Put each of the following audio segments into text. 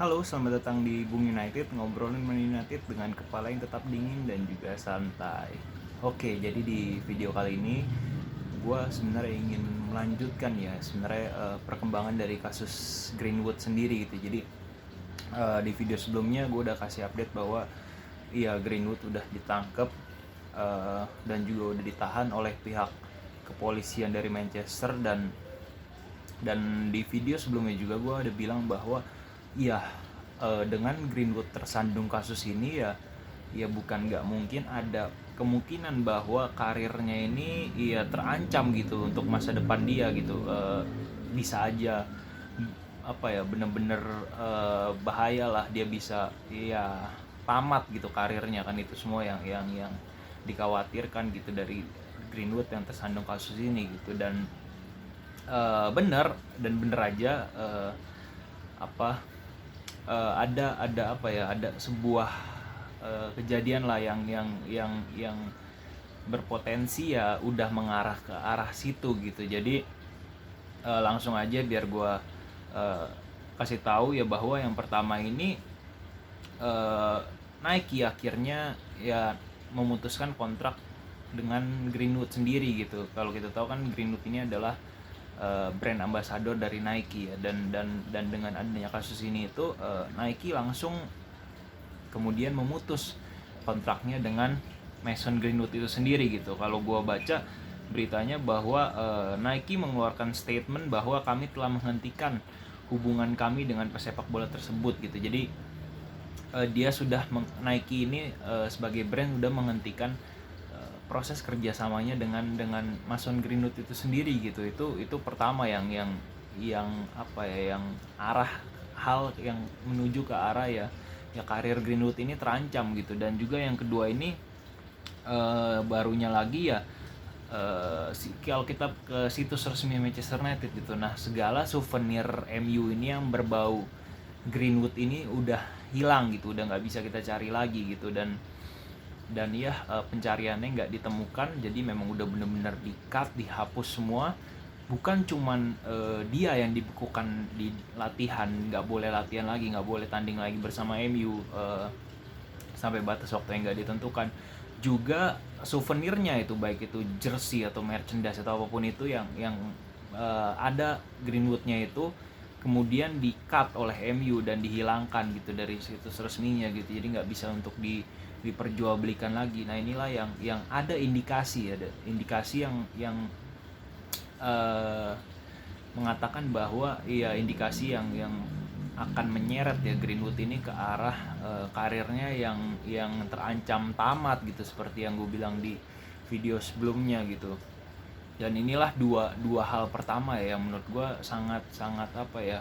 Halo, selamat datang di Bung United, ngobrolin Man United dengan kepala yang tetap dingin dan juga santai. Oke, jadi di video kali ini gue sebenarnya ingin melanjutkan ya sebenarnya perkembangan dari kasus Greenwood sendiri gitu. Jadi di video sebelumnya gue udah kasih update bahwa iya Greenwood udah ditangkap dan juga udah ditahan oleh pihak kepolisian dari Manchester dan di video sebelumnya juga gue ada bilang bahwa ya dengan Greenwood tersandung kasus ini ya bukan nggak mungkin ada kemungkinan bahwa karirnya ini ya terancam gitu untuk masa depan dia gitu. Bisa aja apa ya bener-bener bahaya lah, dia bisa ya tamat gitu karirnya kan. Itu semua yang dikhawatirkan gitu dari Greenwood yang tersandung kasus ini gitu. Dan bener aja apa ada apa ya, ada sebuah kejadian lah yang berpotensi ya udah mengarah ke arah situ gitu. Jadi langsung aja biar gue kasih tahu ya bahwa yang pertama ini uh, Nike akhirnya ya memutuskan kontrak dengan Greenwood sendiri gitu. Kalau kita tahu kan Greenwood ini adalah brand ambassador dari Nike ya, dan dengan adanya kasus ini itu Nike langsung kemudian memutus kontraknya dengan Mason Greenwood itu sendiri gitu. Kalau gue baca beritanya bahwa Nike mengeluarkan statement bahwa kami telah menghentikan hubungan kami dengan pesepak bola tersebut gitu. Jadi dia sudah Nike ini sebagai brand sudah menghentikan proses kerjasamanya dengan Mason Greenwood itu sendiri gitu. Itu pertama yang apa ya, yang arah hal yang menuju ke arah ya karir Greenwood ini terancam gitu. Dan juga yang kedua ini barunya lagi ya kalau kita ke situs resmi Manchester United gitu, nah segala souvenir MU ini yang berbau Greenwood ini udah hilang gitu, udah nggak bisa kita cari lagi gitu. Dan ya pencariannya nggak ditemukan, jadi memang udah bener-bener di-cut, dihapus semua. Bukan cuman dia yang dibekukan di latihan, nggak boleh latihan lagi, nggak boleh tanding lagi bersama MU sampai batas waktu yang nggak ditentukan. Juga souvenirnya itu, baik itu jersey atau merchandise atau apapun itu yang ada Greenwoodnya itu kemudian di-cut oleh MU dan dihilangkan gitu dari situs resminya gitu. Jadi nggak bisa untuk diperjualbelikan lagi. Nah inilah yang ada indikasi yang mengatakan bahwa ya indikasi yang akan menyeret ya Greenwood ini ke arah karirnya yang terancam tamat gitu, seperti yang gue bilang di video sebelumnya gitu. Dan inilah dua hal pertama ya yang menurut gue sangat apa ya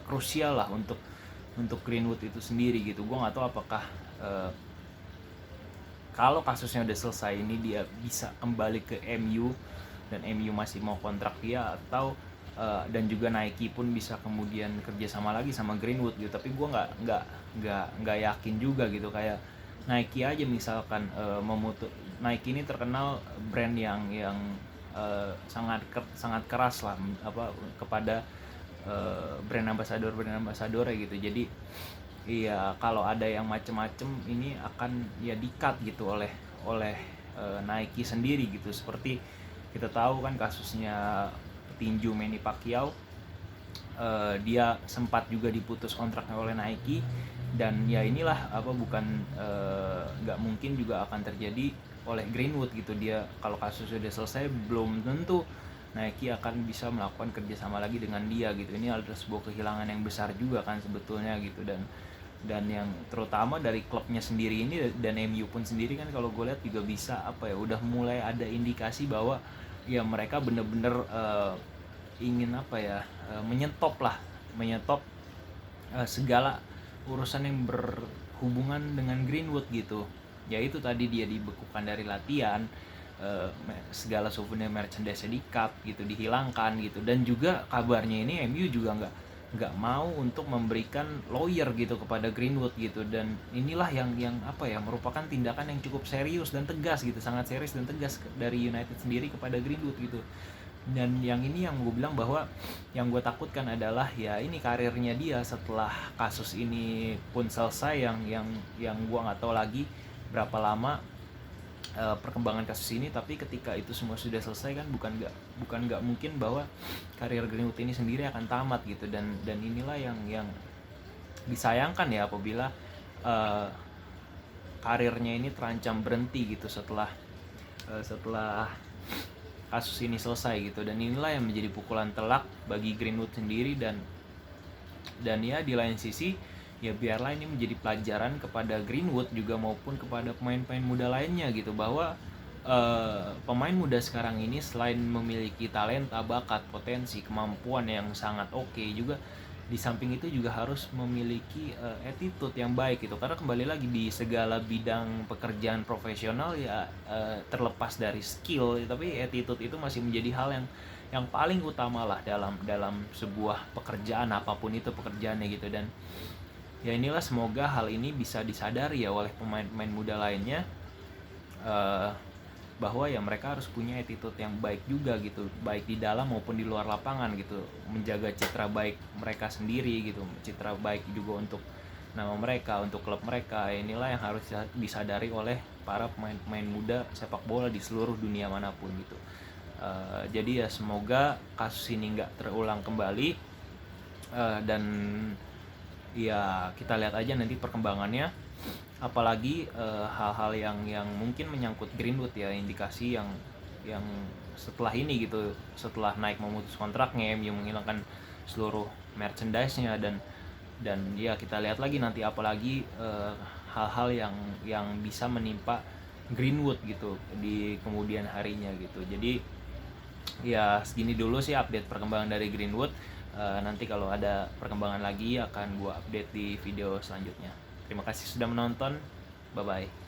krusial lah untuk Greenwood itu sendiri gitu. Gue nggak tahu apakah kalau kasusnya udah selesai ini dia bisa kembali ke MU dan MU masih mau kontrak dia, atau dan juga Nike pun bisa kemudian kerjasama lagi sama Greenwood gitu. Tapi gue nggak yakin juga gitu. Kayak Nike aja misalkan Nike ini terkenal brand yang sangat keras lah apa kepada brand ambassador gitu. Jadi iya, kalau ada yang macem-macem ini akan ya di-cut gitu oleh Nike sendiri gitu. Seperti kita tahu kan kasusnya petinju Manny Pacquiao, dia sempat juga diputus kontraknya oleh Nike. Dan ya inilah apa, bukan nggak mungkin juga akan terjadi oleh Greenwood gitu. Dia kalau kasus sudah selesai belum tentu Nike akan bisa melakukan kerjasama lagi dengan dia gitu. Ini adalah sebuah kehilangan yang besar juga kan sebetulnya gitu. Dan yang terutama dari klubnya sendiri ini dan MU pun sendiri kan, kalau gue lihat juga bisa apa ya, udah mulai ada indikasi bahwa ya mereka bener-bener ingin apa ya menyetop segala urusan yang berhubungan dengan Greenwood gitu. Ya itu tadi, dia dibekukan dari latihan, segala souvenir merchandise di-cut gitu, dihilangkan gitu. Dan juga kabarnya ini MU juga nggak mau untuk memberikan lawyer gitu kepada Greenwood gitu. Dan inilah yang apa ya, merupakan tindakan yang cukup serius dan tegas gitu, sangat serius dan tegas dari United sendiri kepada Greenwood gitu. Dan yang ini yang gue bilang bahwa yang gue takutkan adalah ya ini karirnya dia setelah kasus ini pun selesai, yang gue nggak tahu lagi berapa lama perkembangan kasus ini. Tapi ketika itu semua sudah selesai kan bukan nggak mungkin bahwa karir Greenwood ini sendiri akan tamat gitu. Dan inilah yang disayangkan ya, apabila karirnya ini terancam berhenti gitu setelah kasus ini selesai gitu. Dan inilah yang menjadi pukulan telak bagi Greenwood sendiri. Dan ya di lain sisi ya biarlah ini menjadi pelajaran kepada Greenwood juga maupun kepada pemain-pemain muda lainnya gitu, bahwa pemain muda sekarang ini selain memiliki talenta, bakat, potensi, kemampuan yang sangat oke, juga di samping itu juga harus memiliki attitude yang baik gitu. Karena kembali lagi di segala bidang pekerjaan profesional ya, terlepas dari skill tapi attitude itu masih menjadi hal yang paling utama lah dalam sebuah pekerjaan apapun itu pekerjaannya gitu. Dan ya inilah, semoga hal ini bisa disadari ya oleh pemain-pemain muda lainnya, bahwa ya mereka harus punya attitude yang baik juga gitu, baik di dalam maupun di luar lapangan gitu, menjaga citra baik mereka sendiri gitu, citra baik juga untuk nama mereka, untuk klub mereka. Inilah yang harus disadari oleh para pemain-pemain muda sepak bola di seluruh dunia manapun gitu. Jadi ya semoga kasus ini nggak terulang kembali, dan ya kita lihat aja nanti perkembangannya. Apalagi hal-hal yang mungkin menyangkut Greenwood ya, indikasi yang setelah ini gitu, setelah Nike memutus kontraknya, MU menghilangkan seluruh merchandise-nya, dan ya kita lihat lagi nanti apalagi hal-hal yang bisa menimpa Greenwood gitu di kemudian harinya gitu. Jadi ya segini dulu sih update perkembangan dari Greenwood. Nanti kalau ada perkembangan lagi akan gua update di video selanjutnya. Terima kasih sudah menonton. Bye bye.